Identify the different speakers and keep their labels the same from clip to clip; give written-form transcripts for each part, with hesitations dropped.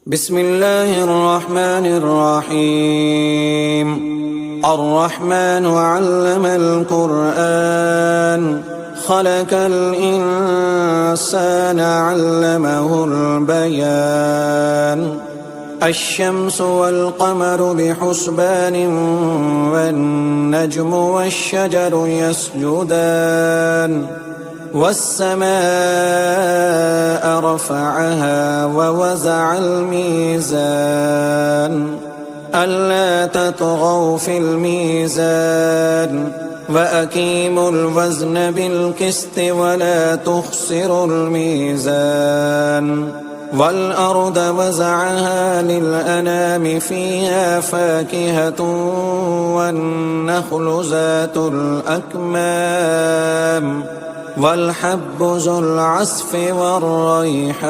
Speaker 1: بسم الله الرحمن الرحيم. الرحمن علم القرآن خلق الإنسان علمه البيان. الشمس والقمر بحسبان والنجم والشجر يسجدان. والسماء رفعها ووزع الميزان ألا تطغوا في الميزان وأقيموا الوزن بالقسط ولا تخسروا الميزان. والأرض وزعها للأنام فيها فاكهة والنخل ذات الأكمام والحب ذو العصف والريحان.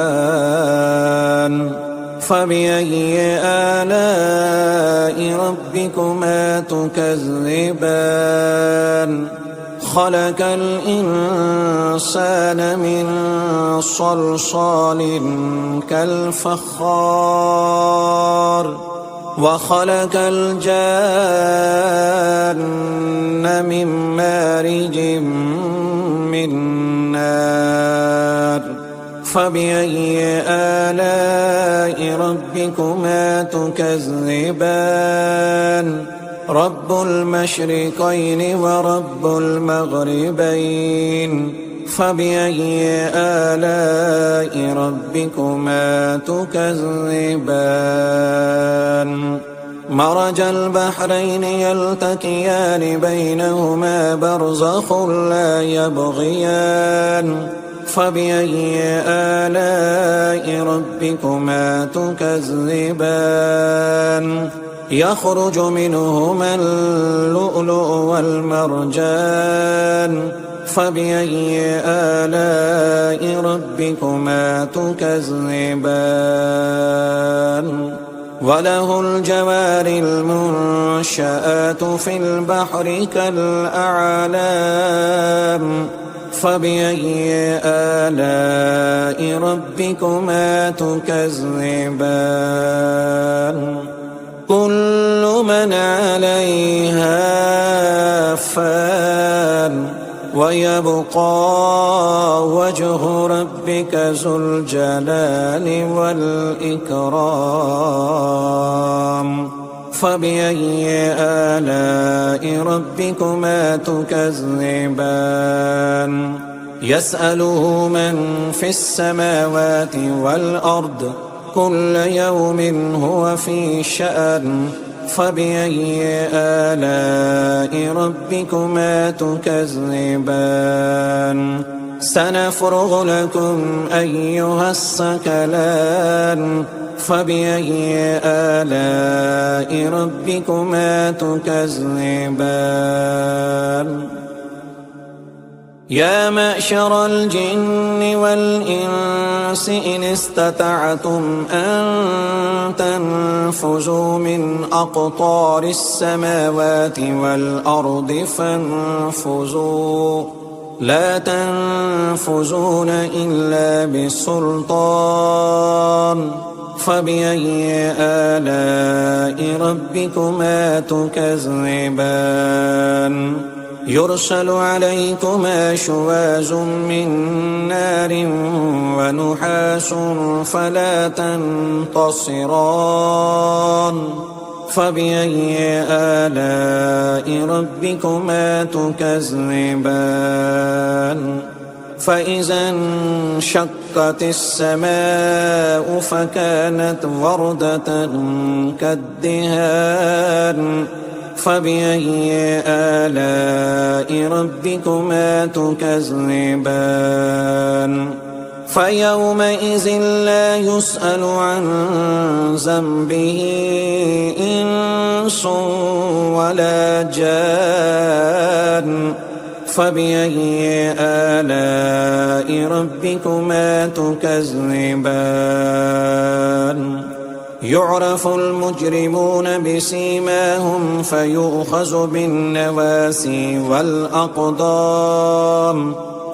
Speaker 1: فبأي آلاء ربكما تكذبان؟ خلق الإنسان من صلصال كالفخار وخلق الجان من مارج من نار. فبأي آلاء ربكما تكذبان؟ رب المشرقين ورب المغربين. فبأي آلاء ربكما تكذبان؟ مرج البحرين يلتقيان بينهما برزخ لا يبغيان. فبأي آلاء ربكما تكذبان؟ يخرج منهما اللؤلؤ والمرجان. فبأي آلاء ربكما تكذبان؟ وله الجوار المنشآت في البحر كالأعلام. فبأي آلاء ربكما تكذبان؟ كل من عليها فان ويبقى وجه ربك ذو الجلال والإكرام. فبأي آلاء ربكما تكذبان؟ يسأله من في السماوات والأرض كل يوم هو في شأن. فبأي آلاء ربكما تكذبان؟ سنفرغ لكم أيها الثقلان. فبأي آلاء ربكما تكذبان؟ يا معشر الجن والإنس إن استطعتم أن تنفذوا من أقطار السماوات والأرض فانفذوا لا تنفذون إلا بسلطان. فبأي آلاء ربكما تكذبان؟ يرسل عليكما شواظ من نار ونحاس فلا تنتصران. فبأي آلاء ربكما تكذبان؟ فإذا انشقت السماء فكانت وردة كالدهان. فبأي آلاء ربكما تكذبان؟ فيومئذ لا يسأل عن ذنبه إنس ولا جان. فبأي آلاء ربكما تكذبان؟ يعرف المجرمون بسيماهم فيؤخذ بالنواسي والأقدام.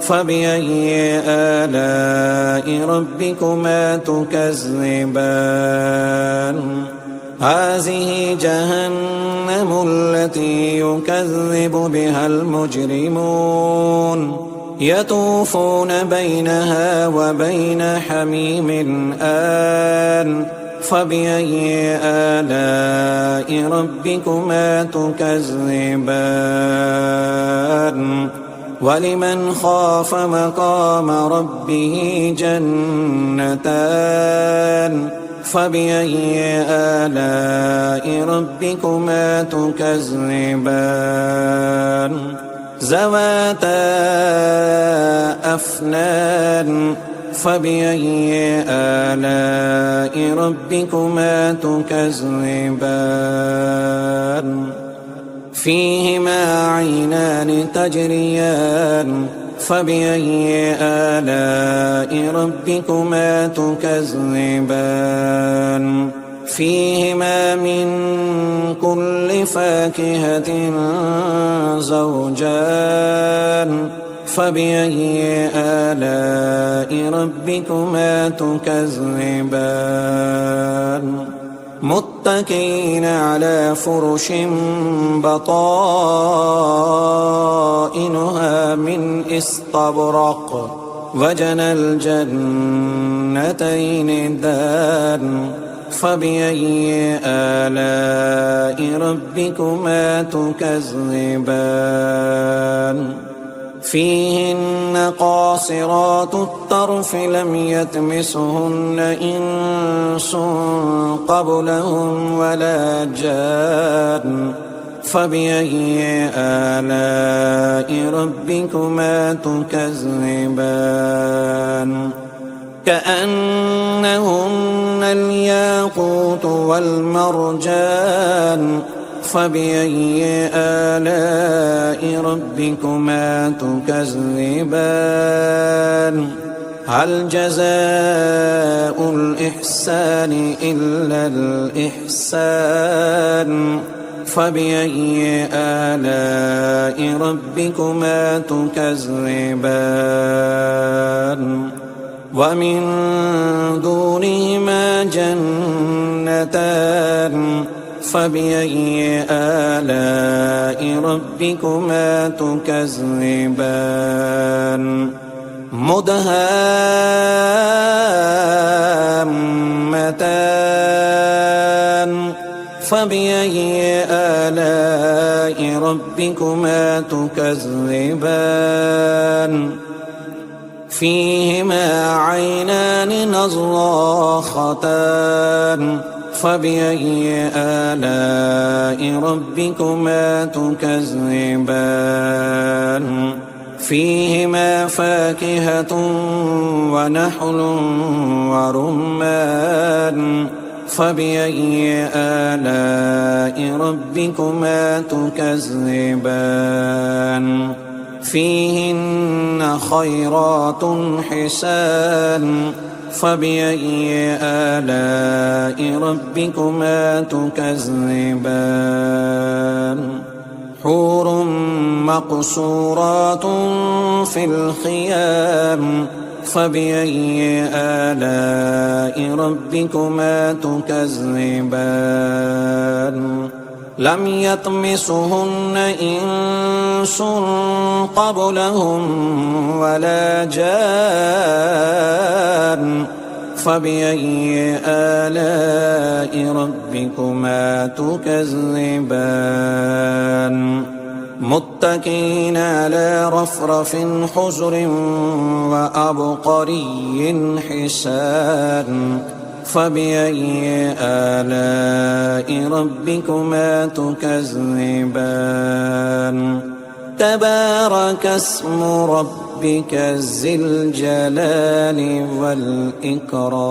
Speaker 1: فبأي آلاء ربكما تكذبان هذه جهنم التي يكذب بها المجرمون يطوفون بينها وبين حميم آن فبأي آلاء ربكما تكذبان ولمن خاف مقام ربه جنتان فبأي آلاء ربكما تكذبان ذواتا أفنان فبأي آلاء ربكما تكذبان فيهما عينان تجريان فبأي آلاء ربكما تكذبان فيهما من كل فاكهة زوجان فبأي آلاء ربكما تكذبان متكئين على فرش بطائنها من استبرق وجنى الجنتين دان فبأي آلاء ربكما تكذبان فيهن قاصرات الطرف لم يطمثهن إنس قبلهم ولا جان فبأي آلاء ربكما تكذبان كأنهن الياقوت والمرجان فبأي آلاء ربكما تكذبان هل جزاء الإحسان إلا الإحسان فبأي آلاء ربكما تكذبان ومن دونهما جنتان فبأي آلاء ربكما تكذبان مدهامتان فبأي آلاء ربكما تكذبان فيهما عينان نضاختان فبأي آلاء ربكما تكذبان فيهما فاكهة ونحل ورمان فبأي آلاء ربكما تكذبان فيهن خيرات حسان فبأي آلاء ربكما تكذبان حور مقصورات في الخيام فبأي آلاء ربكما تكذبان لم يطمثهن إنس قبلهم ولا جان فبأي آلاء ربكما تكذبان متكئين على رفرف حجر وأبقري حسان فبأي آلاء ربكما تكذبان تبارك اسم ربك ذي الجلال والإكرام.